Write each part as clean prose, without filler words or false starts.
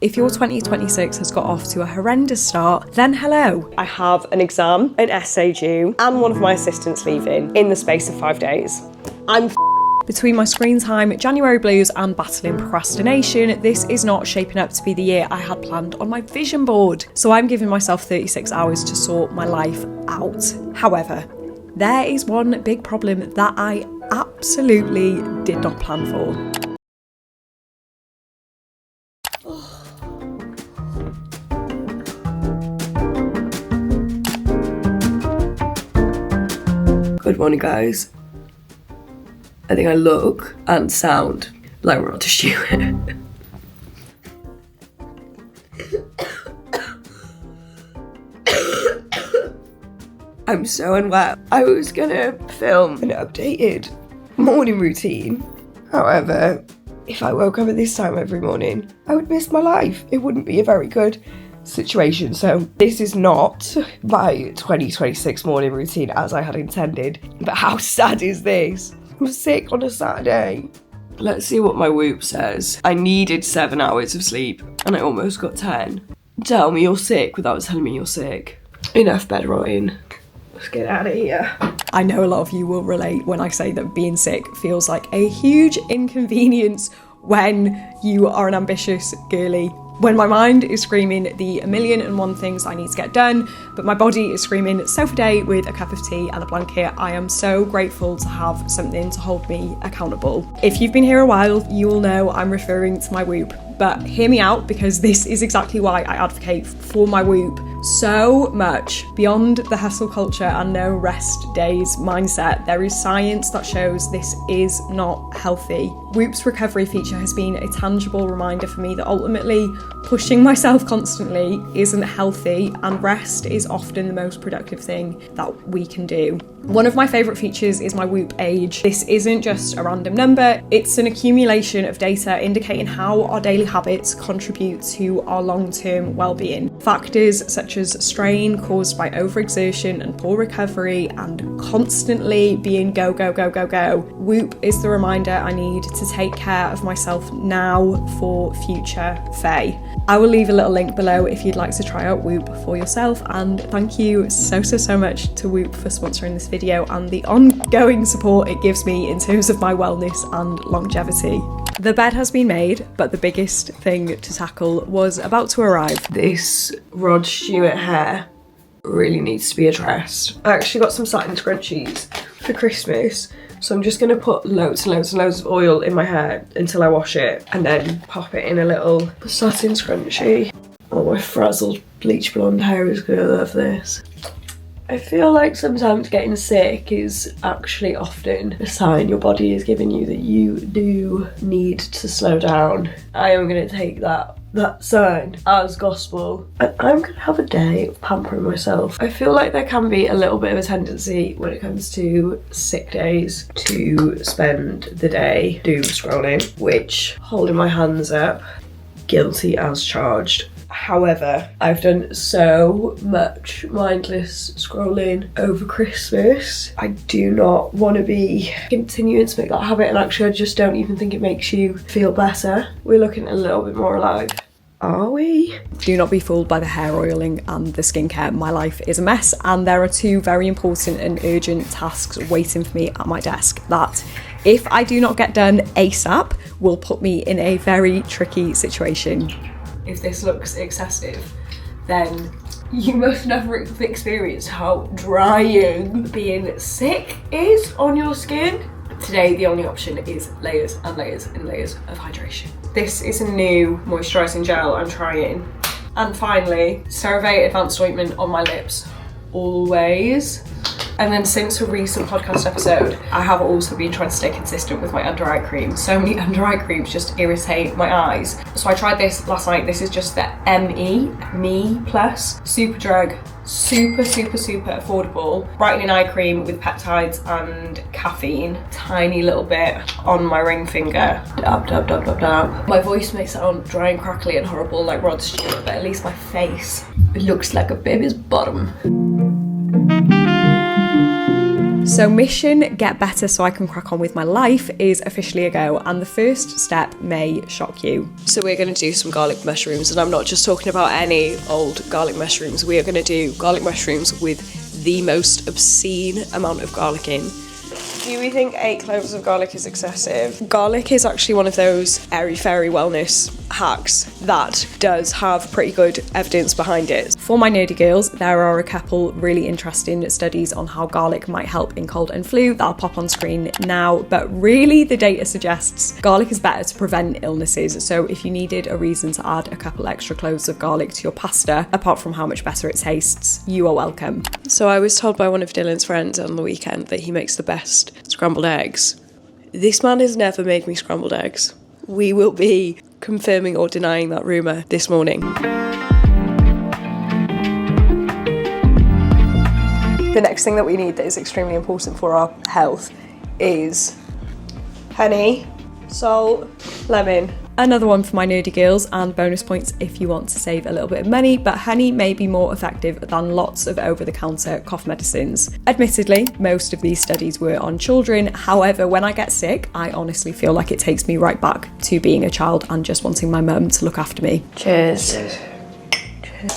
If your 2026 has got off to a horrendous start, then hello. I have an exam, an essay due, and one of my assistants leaving in the space of 5 days. I'm Between my screen time, January blues, and battling procrastination, this is not shaping up to be the year I had planned on my vision board. So I'm giving myself 36 hours to sort my life out. However, there is one big problem that I absolutely did not plan for. Good morning, guys. I think I look and sound like Rod Stewart. I'm so unwell. I was gonna film an updated morning routine. However, if I woke up at this time every morning, I would miss my life. It wouldn't be a very good situation. So this is not my 2026 morning routine as I had intended. But how sad is this? I'm sick on a Saturday. Let's see what my Whoop says. I needed 7 hours of sleep and I almost got 10. Tell me you're sick without telling me you're sick. Enough bed rotting. Let's get out of here. I know a lot of you will relate when I say that being sick feels like a huge inconvenience when you are an ambitious girly. When my mind is screaming the 1,000,001 things I need to get done, but my body is screaming sofa day with a cup of tea and a blanket, I am so grateful to have something to hold me accountable. If you've been here a while, you will know I'm referring to my Whoop, but hear me out because this is exactly why I advocate for my Whoop so much. Beyond the hustle culture and no rest days mindset, there is science that shows this is not healthy. Whoop's recovery feature has been a tangible reminder for me that ultimately pushing myself constantly isn't healthy, and rest is often the most productive thing that we can do. One of my favourite features is my Whoop age. This isn't just a random number, it's an accumulation of data indicating how our daily habits contribute to our long-term well-being. Factors such as strain caused by overexertion and poor recovery and constantly being go, go, go, go, go. Whoop is the reminder I need to take care of myself now for future Faye. I will leave a little link below if you'd like to try out Whoop for yourself, and thank you so much to Whoop for sponsoring this video and the ongoing support it gives me in terms of my wellness and longevity. The bed has been made, but the biggest thing to tackle was about to arrive. This Rod Stewart hair really needs to be addressed. I actually got some satin scrunchies for Christmas, so I'm just gonna put loads and loads and loads of oil in my hair until I wash it, and then pop it in a little satin scrunchie. Oh, my frazzled bleach blonde hair is gonna love this. I feel like sometimes getting sick is actually often a sign your body is giving you that you do need to slow down. I am gonna take that sign as gospel, and I'm gonna have a day of pampering myself. I feel like there can be a little bit of a tendency when it comes to sick days to spend the day doom scrolling, which, holding my hands up, guilty as charged. However, I've done so much mindless scrolling over Christmas. I do not want to be continuing to make that habit, and actually I just don't even think it makes you feel better. We're looking a little bit more alive. Are we? Do not be fooled by the hair oiling and the skincare. My life is a mess, and there are two very important and urgent tasks waiting for me at my desk that, if I do not get done ASAP, will put me in a very tricky situation. If this looks excessive, then you must never have experienced how drying being sick is on your skin. Today, the only option is layers and layers and layers of hydration. This is a new moisturising gel I'm trying. And finally, CeraVe Advanced Ointment on my lips, always. And then since a recent podcast episode, I have also been trying to stay consistent with my under eye cream. So many under eye creams just irritate my eyes. So I tried this last night. This is just the Me Plus Superdrug. Super affordable brightening eye cream with peptides and caffeine. Tiny little bit on my ring finger. Dab. My voice may sound dry and crackly and horrible like Rod Stewart, but at least my face, it looks like a baby's bottom. So mission get better so I can crack on with my life is officially a go, and the first step may shock you. So we're going to do some garlic mushrooms, and I'm not just talking about any old garlic mushrooms. We are going to do garlic mushrooms with the most obscene amount of garlic in. Do we think 8 cloves of garlic is excessive? Garlic is actually one of those airy-fairy wellness hacks that does have pretty good evidence behind it. For my nerdy girls, there are a couple really interesting studies on how garlic might help in cold and flu that I'll pop on screen now, but really the data suggests garlic is better to prevent illnesses. So if you needed a reason to add a couple extra cloves of garlic to your pasta, apart from how much better it tastes, you are welcome. So I was told by one of Dylan's friends on the weekend that he makes the best scrambled eggs. This man has never made me scrambled eggs. We will be confirming or denying that rumour this morning. The next thing that we need that is extremely important for our health is honey, salt, lemon. Another one for my nerdy girls, and bonus points if you want to save a little bit of money, but honey may be more effective than lots of over-the-counter cough medicines. Admittedly, most of these studies were on children. However, when I get sick, I honestly feel like it takes me right back to being a child and just wanting my mum to look after me. Cheers.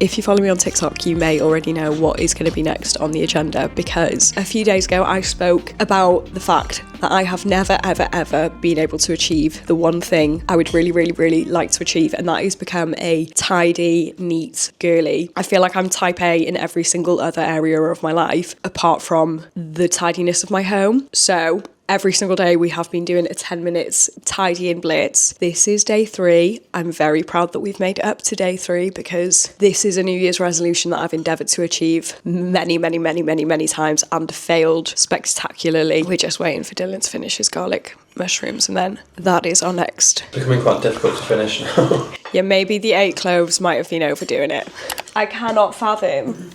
If you follow me on TikTok, you may already know what is going to be next on the agenda, because a few days ago I spoke about the fact that I have never, ever, ever been able to achieve the one thing I would really, really, really like to achieve, and that is become a tidy, neat girly. I feel like I'm type A in every single other area of my life, apart from the tidiness of my home. So every single day we have been doing a 10 minutes tidying blitz. This is day 3. I'm very proud that we've made it up to day 3, because this is a New Year's resolution that I've endeavoured to achieve many, many, many, many, many times and failed spectacularly. We're just waiting for Dylan to finish his garlic mushrooms, and then that is our next. It's becoming quite difficult to finish now. Yeah, maybe the 8 cloves might have been overdoing it. I cannot fathom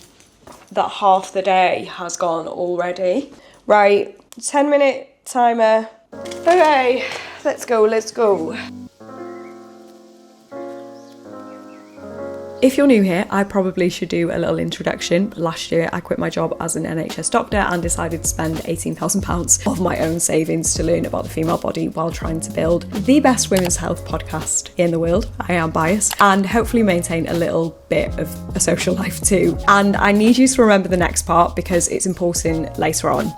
that half the day has gone already. Right, 10-minute timer. Okay, let's go. If you're new here, I probably should do a little introduction. Last year, I quit my job as an NHS doctor and decided to spend £18,000 of my own savings to learn about the female body while trying to build the best women's health podcast in the world. I am biased, and hopefully maintain a little bit of a social life too. And I need you to remember the next part because it's important later on.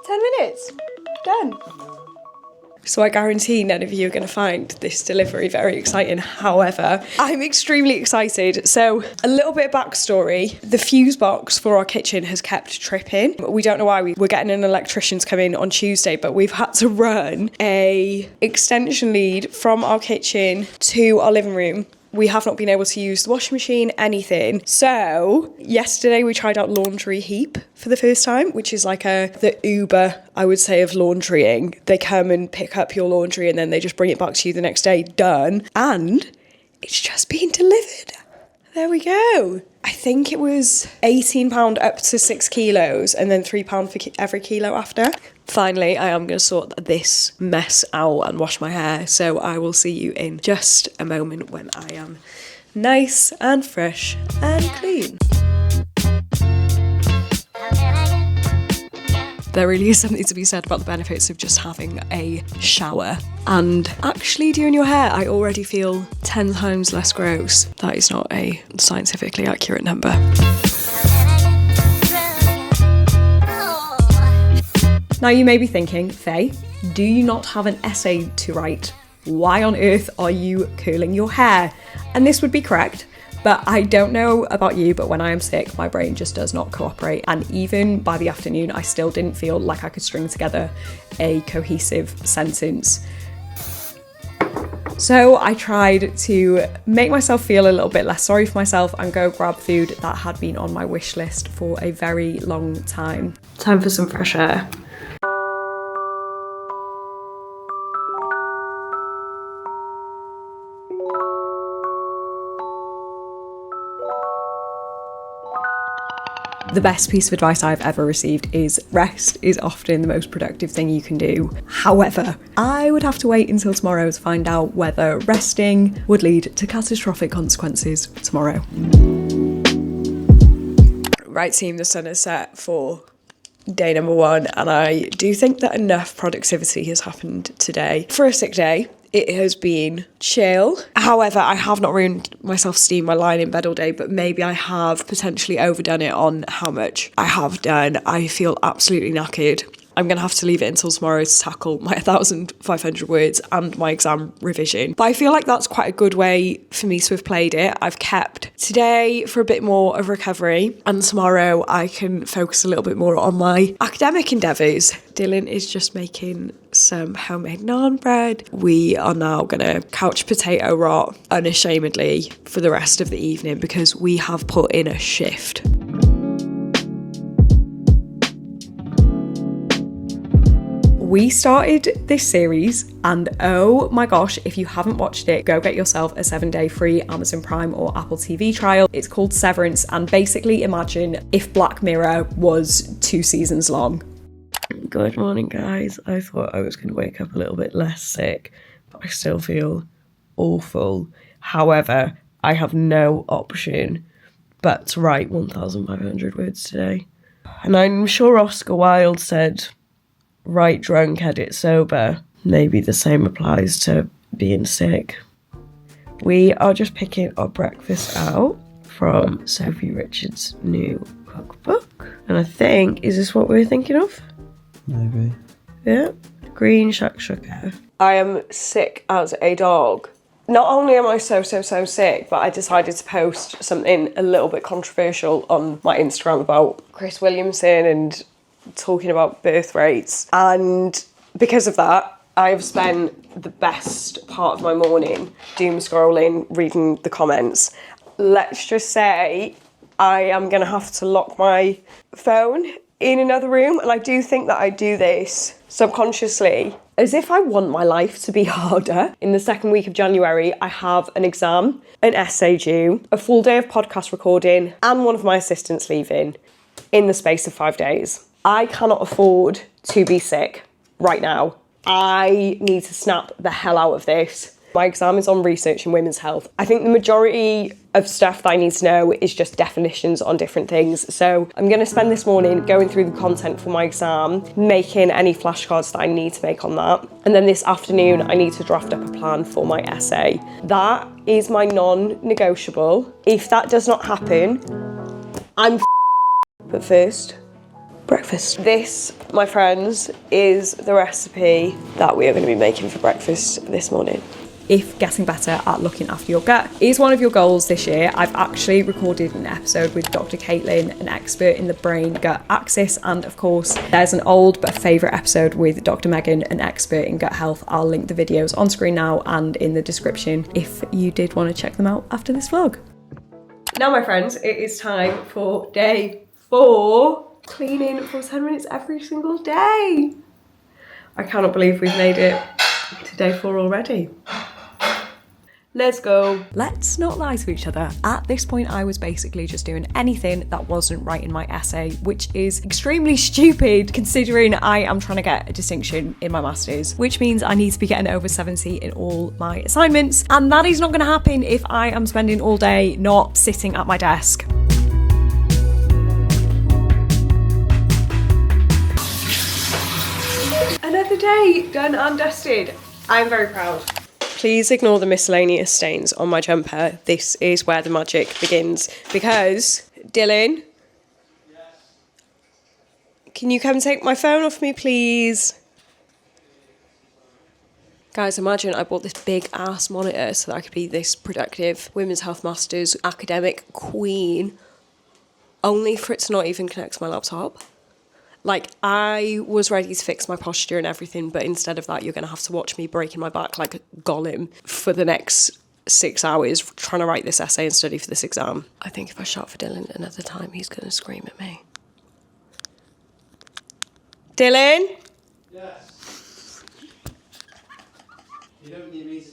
10 minutes. Done. So I guarantee none of you are going to find this delivery very exciting. However, I'm extremely excited. So a little bit of backstory. The fuse box for our kitchen has kept tripping. We don't know why. We're getting an electrician to come in on Tuesday, but we've had to run a extension lead from our kitchen to our living room. We have not been able to use the washing machine, anything. So yesterday we tried out Laundry Heap for the first time, which is like the Uber, I would say, of laundrying. They come and pick up your laundry and then they just bring it back to you the next day, done. And it's just been delivered. There we go. I think it was £18 up to 6 kilos and then £3 for every kilo after. Finally, I am going to sort this mess out and wash my hair, so I will see you in just a moment when I am nice and fresh and clean. There really is something to be said about the benefits of just having a shower and actually doing your hair. I already feel 10 times less gross. That is not a scientifically accurate number. Now you may be thinking, Faye, do you not have an essay to write? Why on earth are you curling your hair? And this would be correct, but I don't know about you, but when I am sick, my brain just does not cooperate. And even by the afternoon, I still didn't feel like I could string together a cohesive sentence. So I tried to make myself feel a little bit less sorry for myself and go grab food that had been on my wish list for a very long time. Time for some fresh air. The best piece of advice I've ever received is rest is often the most productive thing you can do. However, I would have to wait until tomorrow to find out whether resting would lead to catastrophic consequences tomorrow. Right team, the sun is set for day number 1, and I do think that enough productivity has happened today. For a sick day, it has been chill. However, I have not ruined my self-esteem by lying in bed all day, but maybe I have potentially overdone it on how much I have done. I feel absolutely knackered. I'm going to have to leave it until tomorrow to tackle my 1,500 words and my exam revision. But I feel like that's quite a good way for me to have played it. I've kept today for a bit more of recovery, and tomorrow I can focus a little bit more on my academic endeavours. Dylan is just making some homemade naan bread. We are now going to couch potato rot unashamedly for the rest of the evening because we have put in a shift. We started this series, and oh my gosh, if you haven't watched it, go get yourself a 7-day free Amazon Prime or Apple TV trial. It's called Severance, and basically imagine if Black Mirror was 2 seasons long. Good morning, guys. I thought I was going to wake up a little bit less sick, but I still feel awful. However, I have no option but to write 1,500 words today. And I'm sure Oscar Wilde said, write drunk, edit sober. Maybe the same applies to being sick. We are just picking our breakfast out from Sophie Richards' new cookbook. And I think, is this what we're thinking of? Maybe. Yeah. Green shakshuka. I am sick as a dog. Not only am I so sick, but I decided to post something a little bit controversial on my Instagram about Chris Williamson and talking about birth rates, and because of that I've spent the best part of my morning doom scrolling, reading the comments. Let's just say I am going to have to lock my phone in another room, and I do think that I do this subconsciously as if I want my life to be harder. In the second week of January I have an exam, an essay due, a full day of podcast recording, and one of my assistants leaving in the space of 5 days. I cannot afford to be sick right now. I need to snap the hell out of this. My exam is on research in women's health. I think the majority of stuff that I need to know is just definitions on different things. So I'm going to spend this morning going through the content for my exam, making any flashcards that I need to make on that. And then this afternoon, I need to draft up a plan for my essay. That is my non-negotiable. If that does not happen, I'm But first, breakfast. This, my friends, is the recipe that we are going to be making for breakfast this morning. If getting better at looking after your gut is one of your goals this year, I've actually recorded an episode with Dr. Caitlin, an expert in the brain-gut axis, and of course there's an old but favourite episode with Dr. Megan, an expert in gut health. I'll link the videos on screen now and in the description if you did want to check them out after this vlog. Now my friends, it is time for day 4. Cleaning for 10 minutes every single day. I cannot believe we've made it to day 4 already. Let's go. Let's not lie to each other. At this point, I was basically just doing anything that wasn't writing my essay, which is extremely stupid considering I am trying to get a distinction in my masters, which means I need to be getting over 70 in all my assignments. And that is not going to happen if I am spending all day not sitting at my desk. Another day done and dusted. I'm very proud. Please ignore the miscellaneous stains on my jumper. This is where the magic begins. Because, Dylan, can you come take my phone off me, please? Guys, imagine I bought this big ass monitor so that I could be this productive Women's Health Masters academic queen, only for it to not even connect to my laptop. Like, I was ready to fix my posture and everything, but instead of that, you're going to have to watch me breaking my back like a golem for the next 6 hours trying to write this essay and study for this exam. I think if I shout for Dylan another time, he's going to scream at me. Dylan? Yes. You don't need me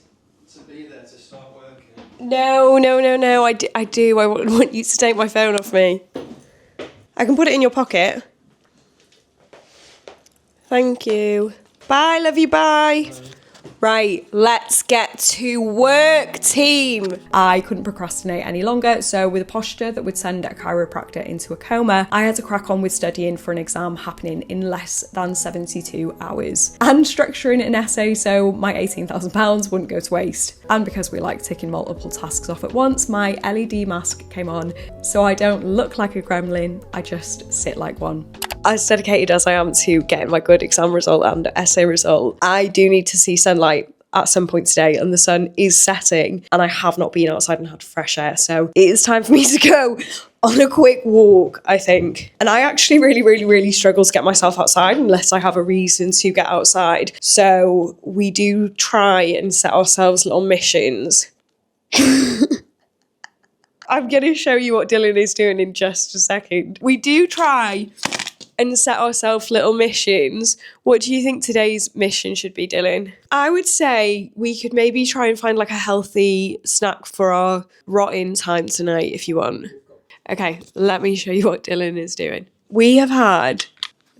to be there to start working. No, I do. I want you to take my phone off me. I can put it in your pocket. Thank you. Bye, love you, bye. Right, let's get to work, team. I couldn't procrastinate any longer, so with a posture that would send a chiropractor into a coma, I had to crack on with studying for an exam happening in less than 72 hours. And structuring an essay so my £18,000 wouldn't go to waste. And because we like ticking multiple tasks off at once, my LED mask came on, so I don't look like a gremlin, I just sit like one. As dedicated as I am to getting my good exam result and essay result, I do need to see sunlight at some point today, and the sun is setting and I have not been outside and had fresh air, so it is time for me to go on a quick walk, I think. And I actually really struggle to get myself outside unless I have a reason to get outside, so we do try and set ourselves little missions. I'm going to show you what Dylan is doing in just a second. We do try and set ourselves little missions. What do you think today's mission should be, Dylan? I would say we could maybe try and find like a healthy snack for our rotting time tonight if you want. Okay, let me show you what Dylan is doing. We have had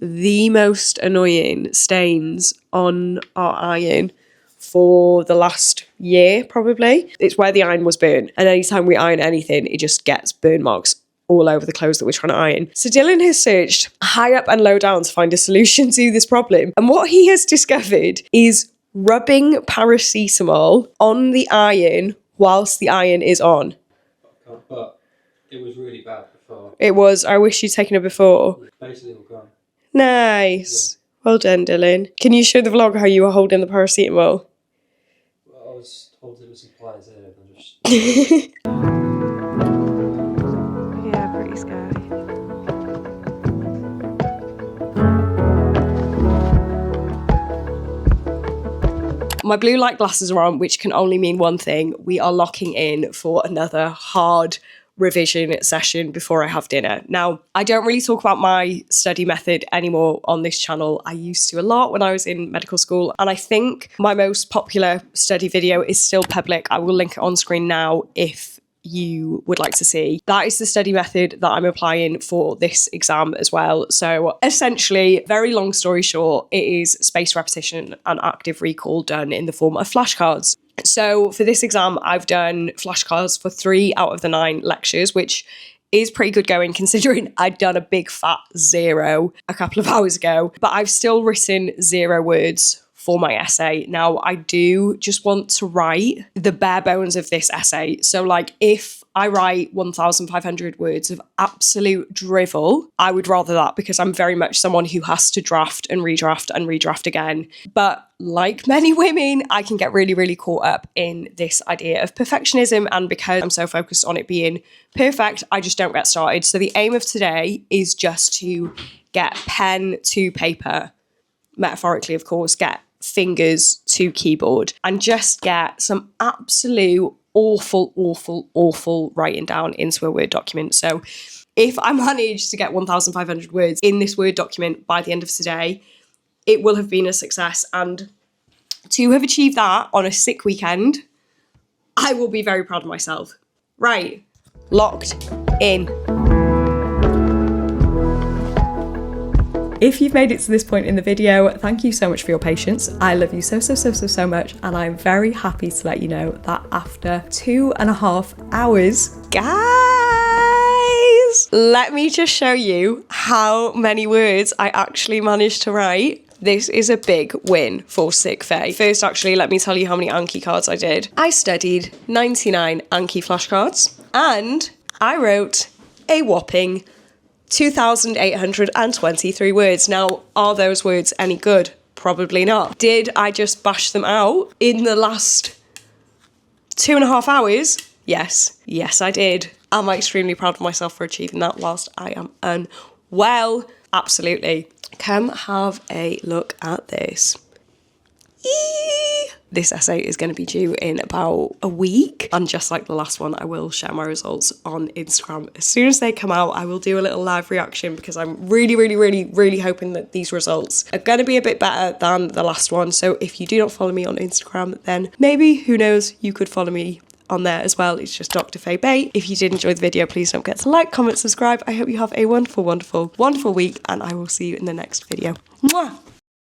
the most annoying stains on our iron for the last year, probably. It's where the iron was burnt, and anytime we iron anything, it just gets burn marks all over the clothes that we're trying to iron. So Dylan has searched high up and low down to find a solution to this problem. And what he has discovered is rubbing paracetamol on the iron whilst the iron is on. But it was really bad before. It was. I wish you'd taken it before. It's basically all gone. Nice. Yeah. Well done, Dylan. Can you show the vlog how you were holding the paracetamol? Well, I was holding the supplies here and just... Yeah, pretty scary. My blue light glasses are on, which can only mean one thing. We are locking in for another hard revision session before I have dinner. Now, I don't really talk about my study method anymore on this channel. I used to a lot when I was in medical school, and I think my most popular study video is still public. I will link it on screen now if you would like to see. That is the study method that I'm applying for this exam as well. So essentially, very long story short, it is spaced repetition and active recall done in the form of flashcards. So for this exam, I've done flashcards for 3 out of the 9 lectures, which is pretty good going considering I'd done a big fat 0 a couple of hours ago, but I've still written 0 words for my essay. Now, I do just want to write the bare bones of this essay. So like if I write 1,500 words of absolute drivel, I would rather that, because I'm very much someone who has to draft and redraft again. But like many women, I can get really caught up in this idea of perfectionism, and because I'm so focused on it being perfect, I just don't get started. So the aim of today is just to get pen to paper, metaphorically of course, get fingers to keyboard, and just get some absolute awful writing down into a Word document. So if I manage to get 1,500 words in this Word document by the end of today, it will have been a success. And to have achieved that on a sick weekend, I will be very proud of myself. Right, locked in. If you've made it to this point in the video, thank you so much for your patience. I love you so much, and I'm very happy to let you know that after 2.5 hours, guys, let me just show you how many words I actually managed to write. This is a big win for sick Faye. First, actually, let me tell you how many Anki cards I did. I studied 99 Anki flashcards, and I wrote a whopping 2,823 words. Now, are those words any good? Probably not. Did I just bash them out in the last 2.5 hours? Yes, I did. Am I extremely proud of myself for achieving that whilst I am unwell? Absolutely. Come have a look at this. This essay is going to be due in about a week, and just like the last one, I will share my results on Instagram. As soon as they come out, I will do a little live reaction, because I'm really hoping that these results are going to be a bit better than the last one. So if you do not follow me on Instagram, then maybe, who knows, you could follow me on there as well. It's just drfaye. If you did enjoy the video, please don't forget to like, comment, subscribe. I hope you have a wonderful week, and I will see you in the next video. Mwah!